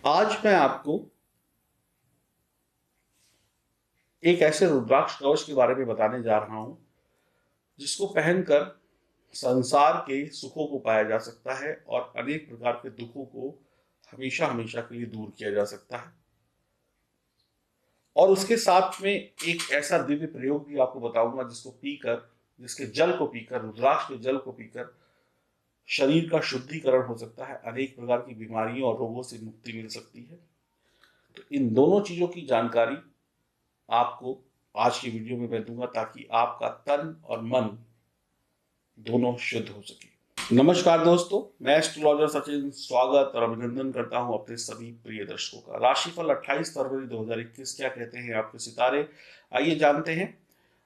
आज मैं आपको एक ऐसे रुद्राक्ष कवच के बारे में बताने जा रहा हूं जिसको पहनकर संसार के सुखों को पाया जा सकता है और अनेक प्रकार के दुखों को हमेशा हमेशा के लिए दूर किया जा सकता है। और उसके साथ में एक ऐसा दिव्य प्रयोग भी आपको बताऊंगा जिसके जल को पीकर, रुद्राक्ष के जल को पीकर शरीर का शुद्धिकरण हो सकता है, अनेक प्रकार की बीमारियों और रोगों से मुक्ति मिल सकती है। तो इन दोनों चीजों की जानकारी आपको आज की वीडियो में मैं दूंगा ताकि आपका तन और मन दोनों शुद्ध हो सके। नमस्कार दोस्तों, मैं एस्ट्रोलॉजर सचिन स्वागत और अभिनंदन करता हूं अपने सभी प्रिय दर्शकों का। राशिफल 28 फरवरी 2021 क्या कहते हैं आपके सितारे, आइए जानते हैं।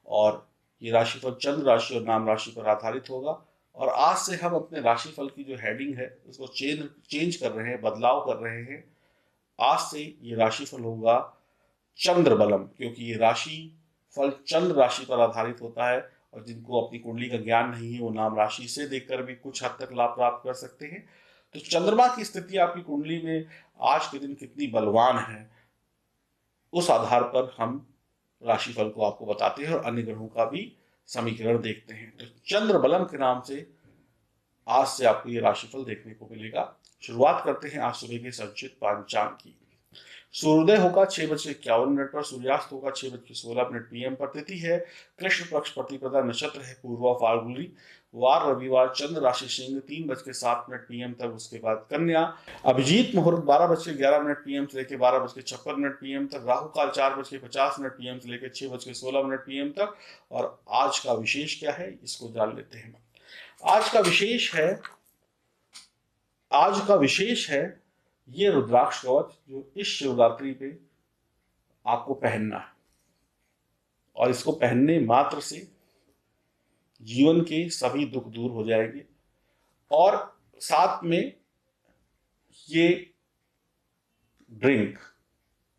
और ये राशिफल चंद्र राशि और नाम राशि पर आधारित होगा। और आज से हम अपने राशिफल की जो हेडिंग है उसको चेंज कर रहे हैं, बदलाव कर रहे हैं। आज से ये राशिफल होगा चंद्र बलम, क्योंकि ये राशि फल चंद्र राशि पर आधारित होता है और जिनको अपनी कुंडली का ज्ञान नहीं है वो नाम राशि से देखकर भी कुछ हद तक लाभ प्राप्त कर सकते हैं। तो चंद्रमा की स्थिति आपकी कुंडली में आज के दिन कितनी बलवान है, उस आधार पर हम राशिफल को आपको बताते हैं और अन्य ग्रहों का भी समीकरण देखते हैं। तो चंद्र बलम के नाम से आज से आपको ये राशिफल देखने को मिलेगा। शुरुआत करते हैं आज सुबह के संचित पांचांग की। सूर्योदय होगा 6:51 पर, सूर्यास्त होगा 6:16 PM पर। तिथि है कृष्ण पक्ष, प्रतिपदा, नक्षत्र है पूर्वा फाल्गुनी, वार रविवार, चंद्र राशि सिंह 3:07 PM तक, उसके बाद कन्या। अभिजीत मुहूर्त 12:11 PM से लेकर 12:56 PM तक, राहु काल 4:50 PM से लेकर 6:16 PM तक। और आज का विशेष क्या है इसको जान लेते हैं। आज का विशेष है ये रुद्राक्ष कवच जो इस शिवरात्रि पे आपको पहनना है। और इसको पहनने मात्र से जीवन के सभी दुख दूर हो जाएंगे। और साथ में ये ड्रिंक,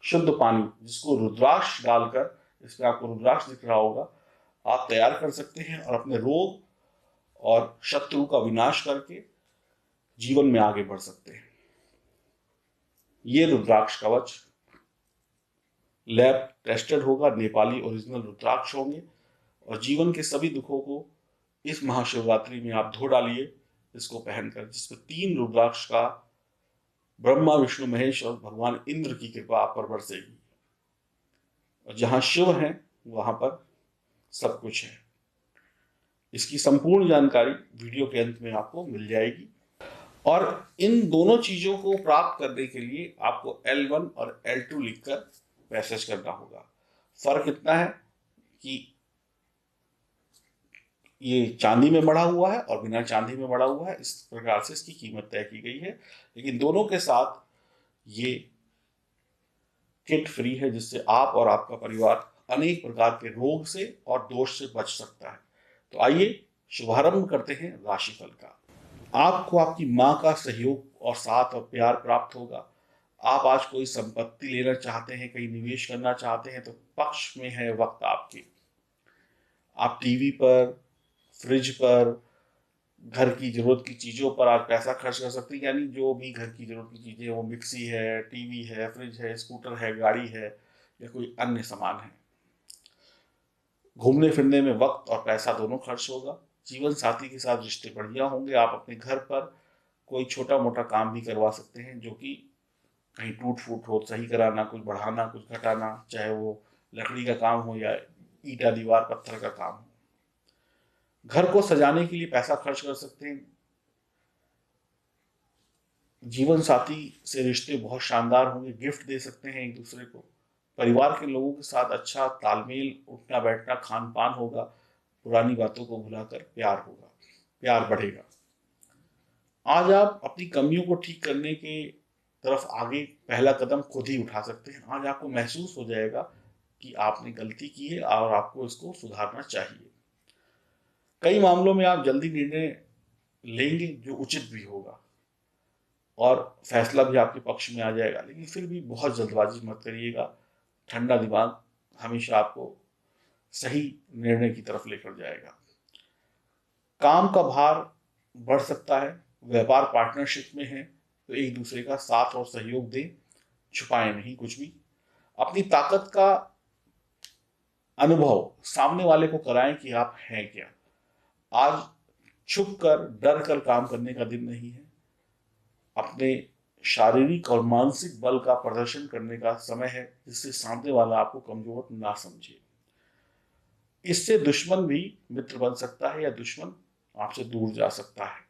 शुद्ध पानी, जिसको रुद्राक्ष डालकर, इसमें आपको रुद्राक्ष दिख रहा होगा, आप तैयार कर सकते हैं और अपने रोग और शत्रु का विनाश करके जीवन में आगे बढ़ सकते हैं। ये रुद्राक्ष कवच लैब टेस्टेड होगा, नेपाली ओरिजिनल रुद्राक्ष होंगे और जीवन के सभी दुखों को इस महाशिवरात्रि में आप धो डालिए इसको पहनकर, जिसमें 3 रुद्राक्ष का ब्रह्मा विष्णु महेश और भगवान इंद्र की कृपा आप पर बरसेगी। और जहां शिव है वहां पर सब कुछ है। इसकी संपूर्ण जानकारी वीडियो के अंत में आपको मिल जाएगी। और इन दोनों चीजों को प्राप्त करने के लिए आपको L1 और L2 लिखकर मैसेज करना होगा। फर्क इतना है कि ये चांदी में बढ़ा हुआ है और बिना चांदी में बढ़ा हुआ है, इस प्रकार से इसकी कीमत तय की गई है। लेकिन दोनों के साथ ये किट फ्री है, जिससे आप और आपका परिवार अनेक प्रकार के रोग से और दोष से बच सकता है। तो आइए शुभारंभ करते हैं राशिफल का। आपको आपकी माँ का सहयोग और साथ और प्यार प्राप्त होगा। आप आज कोई संपत्ति लेना चाहते हैं, कहीं निवेश करना चाहते हैं तो पक्ष में है वक्त आपके। आप टीवी पर, फ्रिज पर, घर की जरूरत की चीजों पर आज पैसा खर्च कर सकते हैं। यानी जो भी घर की जरूरत की चीजें, वो मिक्सी है, टीवी है, फ्रिज है, स्कूटर है, गाड़ी है या कोई अन्य सामान है। घूमने फिरने में वक्त और पैसा दोनों खर्च होगा। जीवन साथी के साथ रिश्ते बढ़िया होंगे। आप अपने घर पर कोई छोटा मोटा काम भी करवा सकते हैं, जो कि कहीं टूट फूट हो, सही कराना, कुछ बढ़ाना, कुछ घटाना, चाहे वो लकड़ी का काम हो या ईटा दीवार पत्थर का काम हो। घर को सजाने के लिए पैसा खर्च कर सकते हैं। जीवन साथी से रिश्ते बहुत शानदार होंगे, गिफ्ट दे सकते हैं एक दूसरे को। परिवार के लोगों के साथ अच्छा तालमेल, उठना बैठना, खान पान होगा। पुरानी बातों को भुलाकर प्यार होगा, प्यार बढ़ेगा। आज आप अपनी कमियों को ठीक करने के तरफ आगे पहला कदम खुद ही उठा सकते हैं। आज आपको महसूस हो जाएगा कि आपने गलती की है और आपको इसको सुधारना चाहिए। कई मामलों में आप जल्दी निर्णय लेंगे जो उचित भी होगा और फैसला भी आपके पक्ष में आ जाएगा। लेकिन फिर भी बहुत जल्दबाजी मत करिएगा। ठंडा दिमाग हमेशा आपको सही निर्णय की तरफ लेकर जाएगा। काम का भार बढ़ सकता है। व्यापार पार्टनरशिप में है तो एक दूसरे का साथ और सहयोग दें। छुपाएं नहीं कुछ भी। अपनी ताकत का अनुभव सामने वाले को कराएं कि आप हैं क्या। आज छुप कर डर कर काम करने का दिन नहीं है, अपने शारीरिक और मानसिक बल का प्रदर्शन करने का समय है, जिससे सामने वाला आपको कमजोर ना समझे। इससे दुश्मन भी मित्र बन सकता है या दुश्मन आपसे दूर जा सकता है।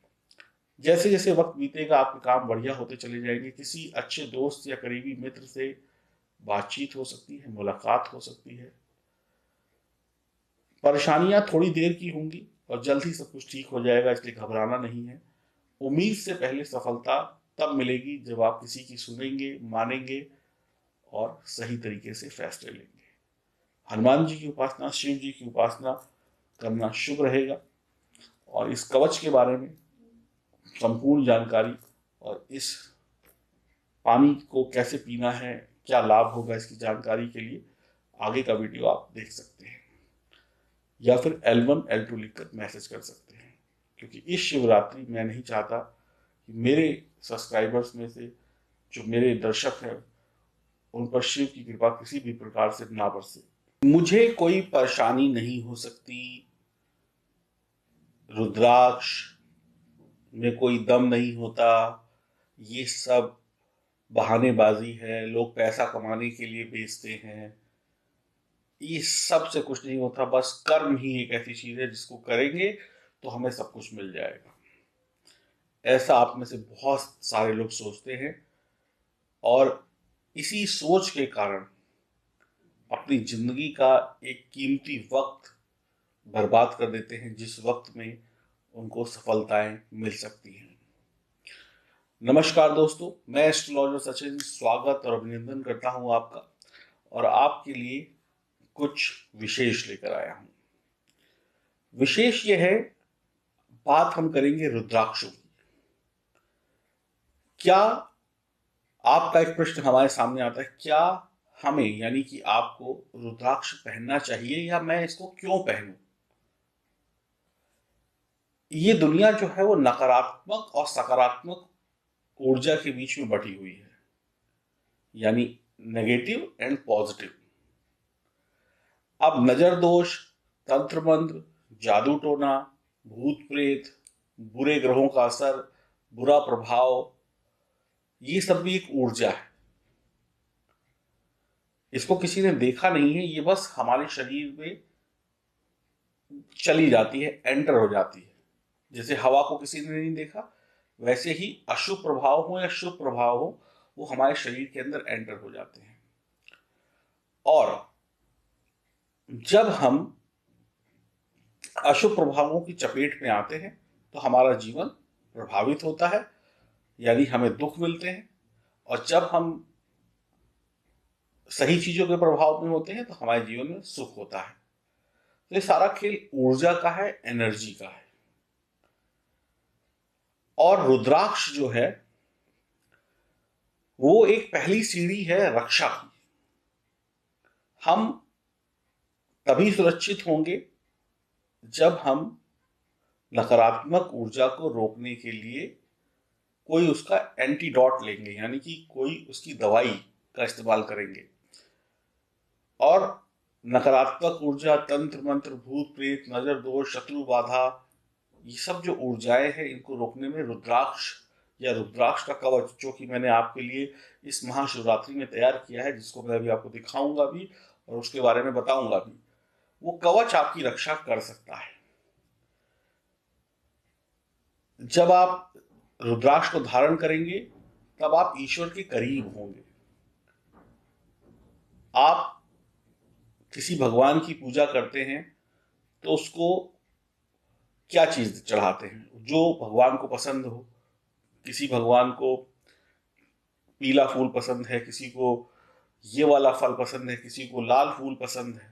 जैसे जैसे वक्त बीतेगा आपके काम बढ़िया होते चले जाएंगे। किसी अच्छे दोस्त या करीबी मित्र से बातचीत हो सकती है, मुलाकात हो सकती है। परेशानियां थोड़ी देर की होंगी और जल्द ही सब कुछ ठीक हो जाएगा, इसलिए घबराना नहीं है। उम्मीद से पहले सफलता तब मिलेगी जब आप किसी की सुनेंगे, मानेंगे और सही तरीके से फैसले लेंगे। हनुमान जी की उपासना, शिव जी की उपासना करना शुभ रहेगा। और इस कवच के बारे में संपूर्ण जानकारी और इस पानी को कैसे पीना है, क्या लाभ होगा, इसकी जानकारी के लिए आगे का वीडियो आप देख सकते हैं, या फिर L1 L2 लिखकर मैसेज कर सकते हैं। क्योंकि इस शिवरात्रि मैं नहीं चाहता कि मेरे सब्सक्राइबर्स में से जो मेरे दर्शक हैं उन पर शिव की कृपा किसी भी प्रकार से ना बरसे। मुझे कोई परेशानी नहीं हो सकती, रुद्राक्ष में कोई दम नहीं होता, ये सब बहानेबाजी है, लोग पैसा कमाने के लिए बेचते हैं। ये सब से कुछ नहीं होता, बस कर्म ही एक ऐसी चीज है जिसको करेंगे तो हमें सब कुछ मिल जाएगा। ऐसा आप में से बहुत सारे लोग सोचते हैं और इसी सोच के कारण अपनी जिंदगी का एक कीमती वक्त बर्बाद कर देते हैं, जिस वक्त में उनको सफलताएं मिल सकती हैं। नमस्कार दोस्तों, मैं एस्ट्रोलॉजर सचिन स्वागत और अभिनंदन करता हूं आपका, और आपके लिए कुछ विशेष लेकर आया हूं। विशेष यह है, बात हम करेंगे रुद्राक्षों की। क्या आपका एक प्रश्न हमारे सामने आता है, क्या हमें यानी कि आपको रुद्राक्ष पहनना चाहिए या मैं इसको क्यों पहनूं? ये दुनिया जो है वो नकारात्मक और सकारात्मक ऊर्जा के बीच में बटी हुई है, यानी नेगेटिव एंड पॉजिटिव। अब नजर दोष, तंत्र मंत्र, जादू टोना, भूत प्रेत, बुरे ग्रहों का असर, बुरा प्रभाव, ये सब भी एक ऊर्जा है। इसको किसी ने देखा नहीं है, ये बस हमारे शरीर में चली जाती है, एंटर हो जाती है। जैसे हवा को किसी ने नहीं देखा, वैसे ही अशुभ प्रभाव हो या शुभ प्रभाव हो, वो हमारे शरीर के अंदर एंटर हो जाते हैं। और जब हम अशुभ प्रभावों की चपेट में आते हैं तो हमारा जीवन प्रभावित होता है, यानी हमें दुख मिलते हैं। और जब हम सही चीजों के प्रभाव में होते हैं तो हमारे जीवन में सुख होता है। तो ये सारा खेल ऊर्जा का है, एनर्जी का है। और रुद्राक्ष जो है वो एक पहली सीढ़ी है रक्षा की। हम तभी सुरक्षित होंगे जब हम नकारात्मक ऊर्जा को रोकने के लिए कोई उसका एंटीडोट लेंगे, यानी कि कोई उसकी दवाई का इस्तेमाल करेंगे। और नकारात्मक ऊर्जा, तंत्र मंत्र, भूत प्रेत, नजर दोष, शत्रु बाधा, ये सब जो ऊर्जाएं हैं, इनको रोकने में रुद्राक्ष या रुद्राक्ष का कवच, जो कि मैंने आपके लिए इस महाशिवरात्रि में तैयार किया है, जिसको मैं अभी आपको दिखाऊंगा भी और उसके बारे में बताऊंगा भी, वो कवच आपकी रक्षा कर सकता है। जब आप रुद्राक्ष को धारण करेंगे तब आप ईश्वर के करीब होंगे। आप किसी भगवान की पूजा करते हैं तो उसको क्या चीज चढ़ाते हैं जो भगवान को पसंद हो। किसी भगवान को पीला फूल पसंद है, किसी को ये वाला फल पसंद है, किसी को लाल फूल पसंद है।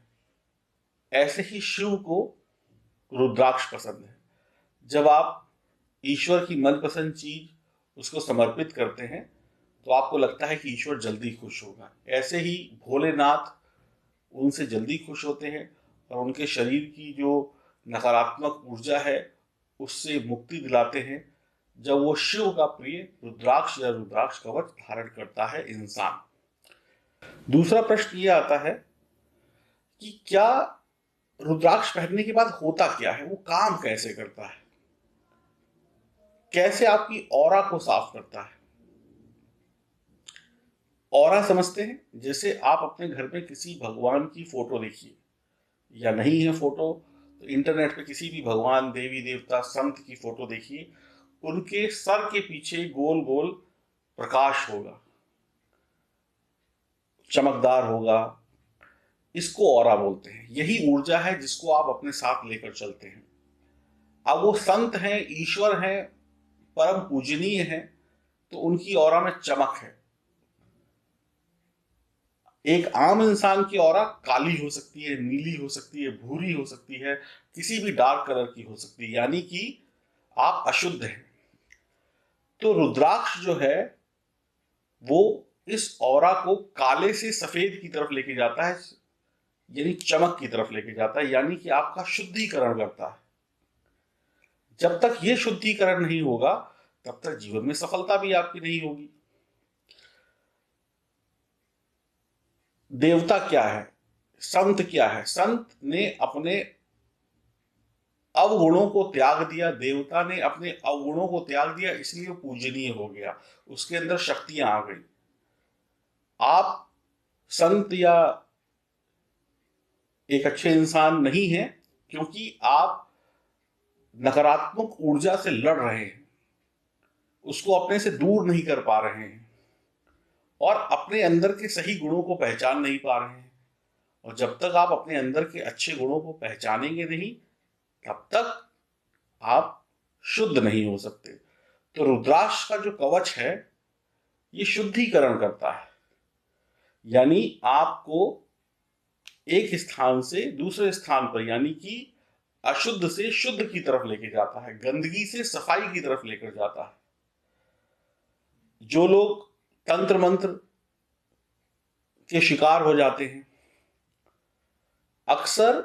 ऐसे ही शिव को रुद्राक्ष पसंद है। जब आप ईश्वर की मनपसंद चीज उसको समर्पित करते हैं तो आपको लगता है कि ईश्वर जल्दी खुश होगा। ऐसे ही भोलेनाथ उनसे जल्दी खुश होते हैं और उनके शरीर की जो नकारात्मक ऊर्जा है उससे मुक्ति दिलाते हैं जब वो शिव का प्रिय रुद्राक्ष या रुद्राक्ष कवच धारण करता है इंसान। दूसरा प्रश्न ये आता है कि क्या रुद्राक्ष पहनने के बाद होता क्या है, वो काम कैसे करता है, कैसे आपकी ऑरा को साफ करता है। ऑरा समझते हैं, जैसे आप अपने घर में किसी भगवान की फोटो देखिए, या नहीं है फोटो तो इंटरनेट पे किसी भी भगवान, देवी देवता, संत की फोटो देखिए, उनके सर के पीछे गोल गोल प्रकाश होगा, चमकदार होगा। इसको ऑरा बोलते हैं। यही ऊर्जा है जिसको आप अपने साथ लेकर चलते हैं। अब वो संत हैं, ईश्वर हैं, परम पूजनीय हैं, तो उनकी ऑरा में चमक है। एक आम इंसान की ऑरा काली हो सकती है, नीली हो सकती है, भूरी हो सकती है, किसी भी डार्क कलर की हो सकती है, यानी कि आप अशुद्ध हैं। तो रुद्राक्ष जो है वो इस ऑरा को काले से सफेद की तरफ लेके जाता है, यानी चमक की तरफ लेके जाता है, यानी कि आपका शुद्धिकरण करता है। जब तक ये शुद्धिकरण नहीं होगा तब तक जीवन में सफलता भी आपकी नहीं होगी। देवता क्या है, संत क्या है? संत ने अपने अवगुणों को त्याग दिया, देवता ने अपने अवगुणों को त्याग दिया, इसलिए वो पूजनीय हो गया, उसके अंदर शक्तियां आ गई। आप संत या एक अच्छे इंसान नहीं हैं क्योंकि आप नकारात्मक ऊर्जा से लड़ रहे हैं, उसको अपने से दूर नहीं कर पा रहे हैं, और अपने अंदर के सही गुणों को पहचान नहीं पा रहे हैं। और जब तक आप अपने अंदर के अच्छे गुणों को पहचानेंगे नहीं, तब तक आप शुद्ध नहीं हो सकते। तो रुद्राक्ष का जो कवच है ये शुद्धिकरण करता है, यानी आपको एक स्थान से दूसरे स्थान पर, यानी कि अशुद्ध से शुद्ध की तरफ लेके जाता है, गंदगी से सफाई की तरफ लेकर जाता है। जो लोग तंत्र मंत्र के शिकार हो जाते हैं, अक्सर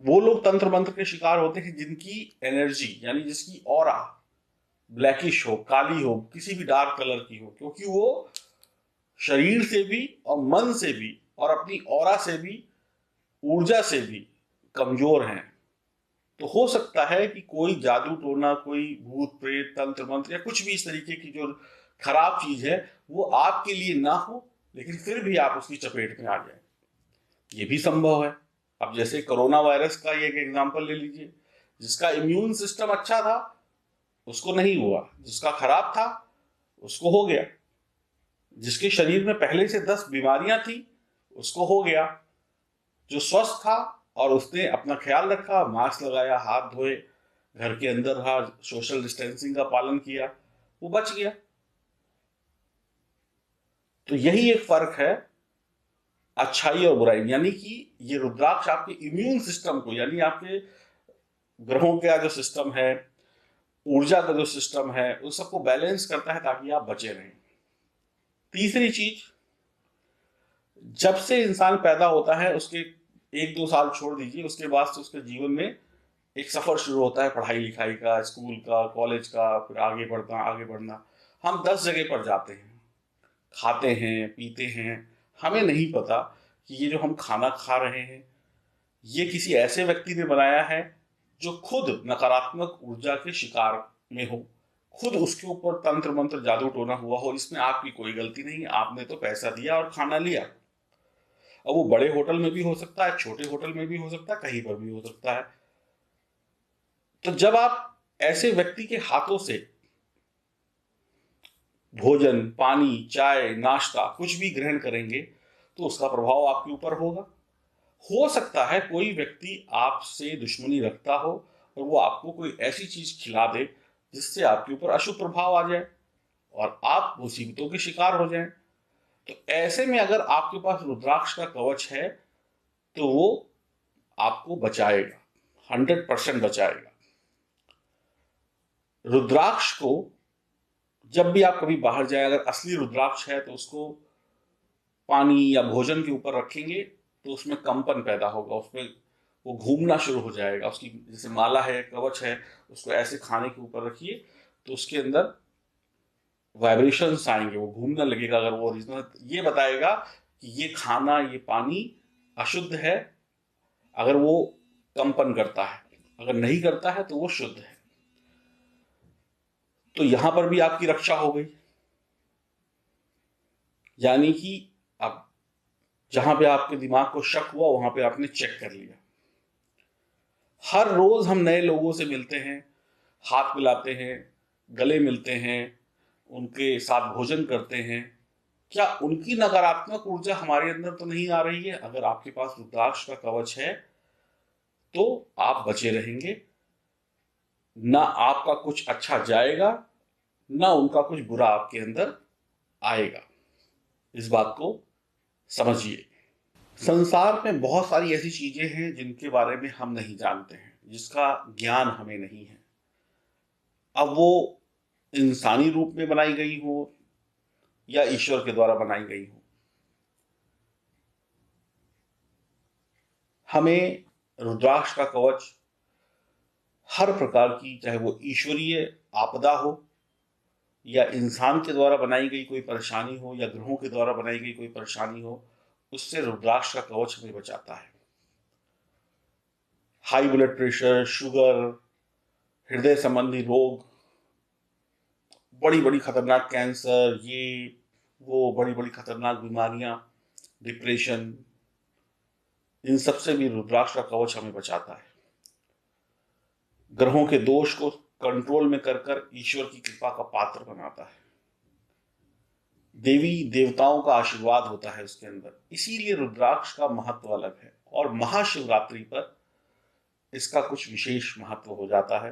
वो लोग तंत्र मंत्र के शिकार होते हैं जिनकी एनर्जी, यानी जिसकी ऑरा ब्लैकिश हो, काली हो, किसी भी डार्क कलर की हो, क्योंकि वो शरीर से भी और मन से भी और अपनी ऑरा से भी, ऊर्जा से भी कमजोर हैं। तो हो सकता है कि कोई जादू टोना, कोई भूत प्रेत, तंत्र मंत्र या कुछ भी इस तरीके की जो खराब चीज है वो आपके लिए ना हो, लेकिन फिर भी आप उसकी चपेट में आ जाए, ये भी संभव है। अब जैसे कोरोना वायरस का एक एग्जांपल ले लीजिए, जिसका इम्यून सिस्टम अच्छा था उसको नहीं हुआ, जिसका खराब था उसको हो गया, जिसके शरीर में पहले से 10 बीमारियां थी उसको हो गया, जो स्वस्थ था और उसने अपना ख्याल रखा, मास्क लगाया, हाथ धोए, घर के अंदर रहा, सोशल डिस्टेंसिंग का पालन किया, वो बच गया। तो यही एक फर्क है अच्छाई और बुराई, यानी कि ये रुद्राक्ष आपके इम्यून सिस्टम को, यानी आपके ग्रहों का जो सिस्टम है, ऊर्जा का जो सिस्टम है, उस सबको बैलेंस करता है ताकि आप बचे रहें। तीसरी चीज, जब से इंसान पैदा होता है उसके 1-2 साल छोड़ दीजिए, उसके बाद से उसके जीवन में एक सफर शुरू होता है, पढ़ाई लिखाई का, स्कूल का, कॉलेज का, फिर आगे बढ़ना आगे बढ़ना। हम 10 जगह पर जाते हैं, खाते हैं, पीते हैं, हमें नहीं पता कि ये जो हम खाना खा रहे हैं ये किसी ऐसे व्यक्ति ने बनाया है जो खुद नकारात्मक ऊर्जा के शिकार में हो, खुद उसके ऊपर तंत्र मंत्र जादू टोना हुआ हो। इसमें आपकी कोई गलती नहीं, आपने तो पैसा दिया और खाना लिया। अब वो बड़े होटल में भी हो सकता है, छोटे होटल में भी हो सकता है, कहीं पर भी हो सकता है। तो जब आप ऐसे व्यक्ति के हाथों से भोजन, पानी, चाय, नाश्ता कुछ भी ग्रहण करेंगे तो उसका प्रभाव आपके ऊपर होगा। हो सकता है कोई व्यक्ति आपसे दुश्मनी रखता हो और वो आपको कोई ऐसी चीज खिला दे जिससे आपके ऊपर अशुभ प्रभाव आ जाए और आप मुसीबतों के शिकार हो जाएं। तो ऐसे में अगर आपके पास रुद्राक्ष का कवच है तो वो आपको बचाएगा, 100% बचाएगा। रुद्राक्ष को जब भी आप कभी बाहर जाए, अगर असली रुद्राक्ष है तो उसको पानी या भोजन के ऊपर रखेंगे तो उसमें कंपन पैदा होगा, उसमें वो घूमना शुरू हो जाएगा। उसकी जैसे माला है, कवच है, उसको ऐसे खाने के ऊपर रखिए तो उसके अंदर वाइब्रेशंस आएंगे, वो घूमने लगेगा। अगर वो ओरिजिनल, ये बताएगा कि ये खाना, ये पानी अशुद्ध है अगर वो कंपन करता है, अगर नहीं करता है तो वो शुद्ध है। तो यहां पर भी आपकी रक्षा हो गई। यानी कि अब जहां पे आपके दिमाग को शक हुआ वहां पे आपने चेक कर लिया। हर रोज हम नए लोगों से मिलते हैं, हाथ मिलाते हैं, गले मिलते हैं, उनके साथ भोजन करते हैं। क्या उनकी नकारात्मक ऊर्जा हमारे अंदर तो नहीं आ रही है? अगर आपके पास रुद्राक्ष का कवच है तो आप बचे रहेंगे। ना आपका कुछ अच्छा जाएगा, ना उनका कुछ बुरा आपके अंदर आएगा। इस बात को समझिए। संसार में बहुत सारी ऐसी चीजें हैं जिनके बारे में हम नहीं जानते हैं, जिसका ज्ञान हमें नहीं है। अब वो इंसानी रूप में बनाई गई हो या ईश्वर के द्वारा बनाई गई हो, हमें रुद्राक्ष का कवच हर प्रकार की, चाहे वो ईश्वरीय आपदा हो या इंसान के द्वारा बनाई गई कोई परेशानी हो या ग्रहों के द्वारा बनाई गई कोई परेशानी हो, उससे रुद्राक्ष का कवच हमें बचाता है। हाई ब्लड प्रेशर, शुगर, हृदय संबंधी रोग, बड़ी बड़ी खतरनाक कैंसर, ये वो बड़ी बड़ी खतरनाक बीमारियां, डिप्रेशन, इन सब से भी रुद्राक्ष का कवच हमें बचाता है। ग्रहों के दोष को कंट्रोल में कर कर ईश्वर की कृपा का पात्र बनाता है। देवी देवताओं का आशीर्वाद होता है उसके अंदर। इसीलिए रुद्राक्ष का महत्व अलग है। और महाशिवरात्रि पर इसका कुछ विशेष महत्व हो जाता है।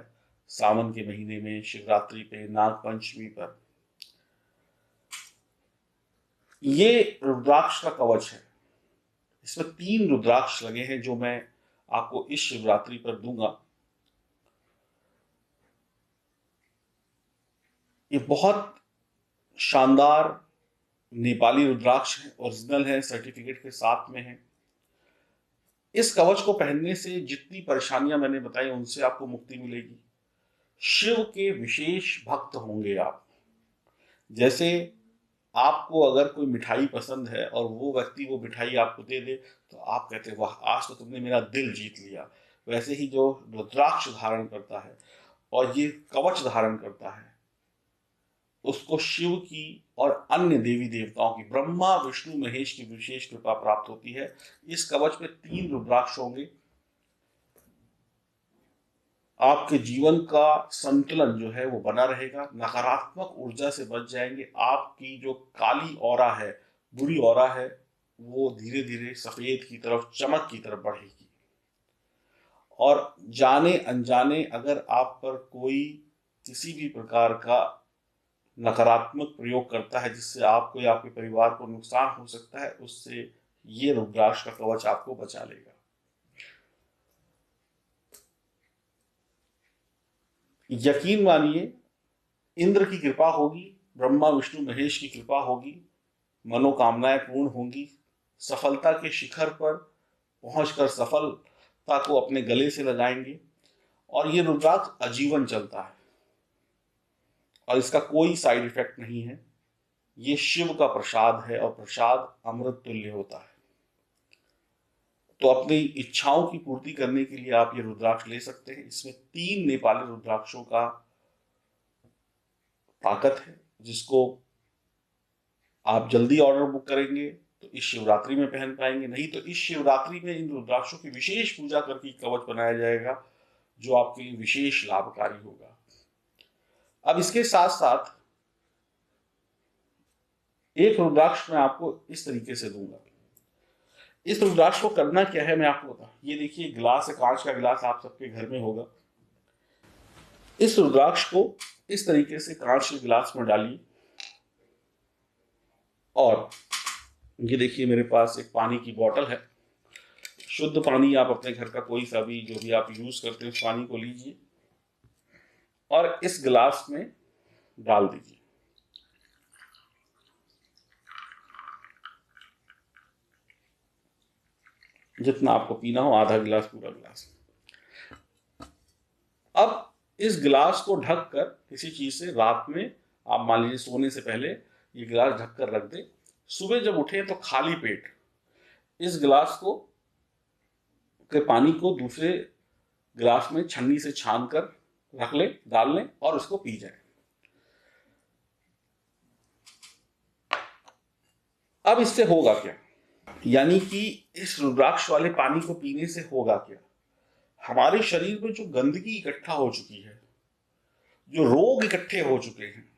सावन के महीने में शिवरात्रि पे, नाग पंचमी पर ये रुद्राक्ष का कवच है। इसमें 3 रुद्राक्ष लगे हैं जो मैं आपको इस शिवरात्रि पर दूंगा। ये बहुत शानदार नेपाली रुद्राक्ष है, ओरिजिनल है, सर्टिफिकेट के साथ में है। इस कवच को पहनने से जितनी परेशानियां मैंने बताई उनसे आपको मुक्ति मिलेगी। शिव के विशेष भक्त होंगे आप। जैसे आपको अगर कोई मिठाई पसंद है और वो व्यक्ति वो मिठाई आपको दे दे तो आप कहते हैं वाह, आज तो तुमने मेरा दिल जीत लिया। वैसे ही जो रुद्राक्ष धारण करता है और ये कवच धारण करता है, उसको शिव की और अन्य देवी देवताओं की, ब्रह्मा विष्णु महेश की विशेष कृपा प्राप्त होती है। इस कवच में 3 रुद्राक्ष होंगे। आपके जीवन का संतुलन जो है वो बना रहेगा। नकारात्मक ऊर्जा से बच जाएंगे। आपकी जो काली ऑरा है, बुरी ऑरा है, वो धीरे धीरे सफेद की तरफ, चमक की तरफ बढ़ेगी। और जाने अनजाने अगर आप पर कोई किसी भी प्रकार का नकारात्मक प्रयोग करता है जिससे आपको या आपके परिवार को नुकसान हो सकता है, उससे ये रुद्राक्ष का कवच आपको बचा लेगा। यकीन मानिए, इंद्र की कृपा होगी, ब्रह्मा विष्णु महेश की कृपा होगी, मनोकामनाएं पूर्ण होंगी। सफलता के शिखर पर पहुंचकर सफलता को अपने गले से लगाएंगे। और ये रुद्राक्ष आजीवन चलता है और इसका कोई साइड इफेक्ट नहीं है। ये शिव का प्रसाद है और प्रसाद अमृत तुल्य होता है। तो अपनी इच्छाओं की पूर्ति करने के लिए आप ये रुद्राक्ष ले सकते हैं। इसमें 3 नेपाली रुद्राक्षों का ताकत है, जिसको आप जल्दी ऑर्डर बुक करेंगे तो इस शिवरात्रि में पहन पाएंगे। नहीं तो इस शिवरात्रि में इन रुद्राक्षों की विशेष पूजा करके कवच बनाया जाएगा जो आपके लिए विशेष लाभकारी होगा। अब इसके साथ साथ एक रुद्राक्ष मैं आपको इस तरीके से दूंगा। इस रुद्राक्ष को करना क्या है मैं आपको बता। ये देखिए गिलास है, कांच का गिलास आप सबके घर में होगा। इस रुद्राक्ष को इस तरीके से कांच के गिलास में डालिए। और ये देखिए मेरे पास एक पानी की बोतल है। शुद्ध पानी, आप अपने घर का कोई सा भी जो भी आप यूज करते हैं उस पानी को लीजिए और इस गिलास में डाल दीजिए। जितना आपको पीना हो, आधा गिलास, पूरा गिलास। अब इस गिलास को ढक कर किसी चीज से रात में आप मान लीजिए सोने से पहले ये गिलास ढककर रख दें। सुबह जब उठे तो खाली पेट इस गिलास को के पानी को दूसरे गिलास में छन्नी से छान कर रख लें, डाल लें और उसको पी जाए। अब इससे होगा क्या, यानी कि इस रुद्राक्ष वाले पानी को पीने से होगा क्या? हमारे शरीर में जो गंदगी इकट्ठा हो चुकी है, जो रोग इकट्ठे हो चुके हैं,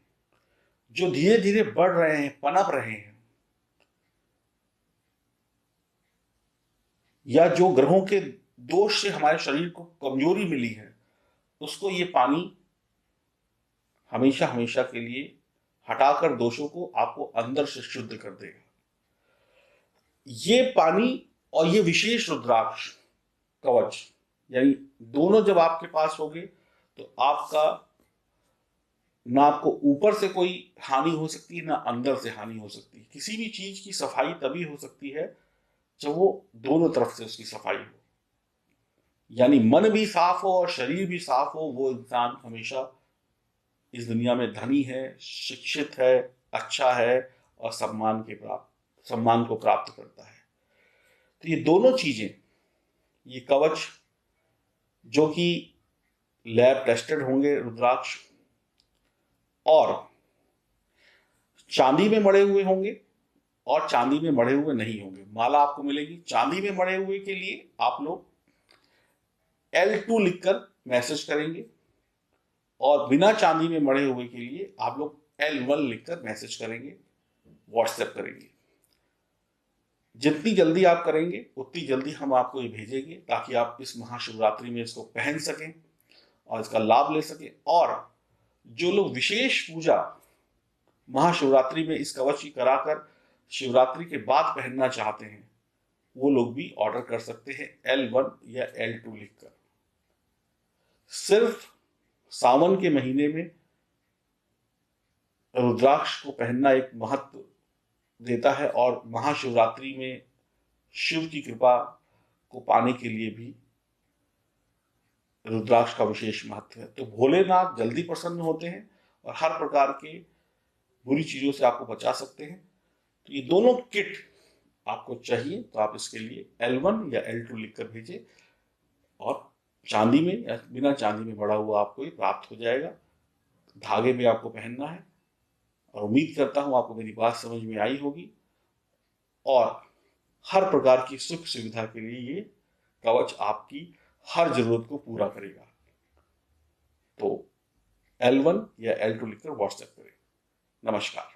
जो धीरे धीरे बढ़ रहे हैं, पनप रहे हैं, या जो ग्रहों के दोष से हमारे शरीर को कमजोरी मिली है, उसको ये पानी हमेशा हमेशा के लिए हटाकर दोषों को आपको अंदर से शुद्ध कर देगा। ये पानी और ये विशेष रुद्राक्ष कवच, यानी दोनों जब आपके पास होंगे तो आपका ना आपको ऊपर से कोई हानि हो सकती है, ना अंदर से हानि हो सकती है। किसी भी चीज की सफाई तभी हो सकती है जब वो दोनों तरफ से उसकी सफाई हो, यानी मन भी साफ हो और शरीर भी साफ हो। वो इंसान हमेशा इस दुनिया में धनी है, शिक्षित है, अच्छा है और सम्मान को प्राप्त करता है। तो ये दोनों चीजें, ये कवच जो कि लैब टेस्टेड होंगे रुद्राक्ष, और चांदी में मढ़े हुए होंगे और चांदी में मढ़े हुए नहीं होंगे। माला आपको मिलेगी चांदी में मढ़े हुए के लिए आप लोग L2 लिखकर मैसेज करेंगे, और बिना चांदी में मढ़े हुए के लिए आप लोग L1 लिखकर मैसेज करेंगे, व्हाट्सएप करेंगे। जितनी जल्दी आप करेंगे उतनी जल्दी हम आपको ये भेजेंगे, ताकि आप इस महाशिवरात्रि में इसको पहन सकें और इसका लाभ ले सकें। और जो लोग विशेष पूजा महाशिवरात्रि में इस कवच की कराकर शिवरात्रि के बाद पहनना चाहते हैं, वो लोग भी ऑर्डर कर सकते हैं L1 या L2 लिखकर। सिर्फ सावन के महीने में रुद्राक्ष को पहनना एक महत्व देता है, और महाशिवरात्रि में शिव की कृपा को पाने के लिए भी रुद्राक्ष का विशेष महत्व है। तो भोलेनाथ जल्दी प्रसन्न होते हैं और हर प्रकार के बुरी चीजों से आपको बचा सकते हैं। तो ये दोनों किट आपको चाहिए तो आप इसके लिए L1 या L2 लिखकर भेजें, और चांदी में या बिना चांदी में बड़ा हुआ आपको ये प्राप्त हो जाएगा। धागे में आपको पहनना है, और उम्मीद करता हूं आपको मेरी बात समझ में आई होगी, और हर प्रकार की सुख सुविधा के लिए ये कवच आपकी हर जरूरत को पूरा करेगा। तो L1 या L2 लिखकर व्हाट्सएप करें। नमस्कार।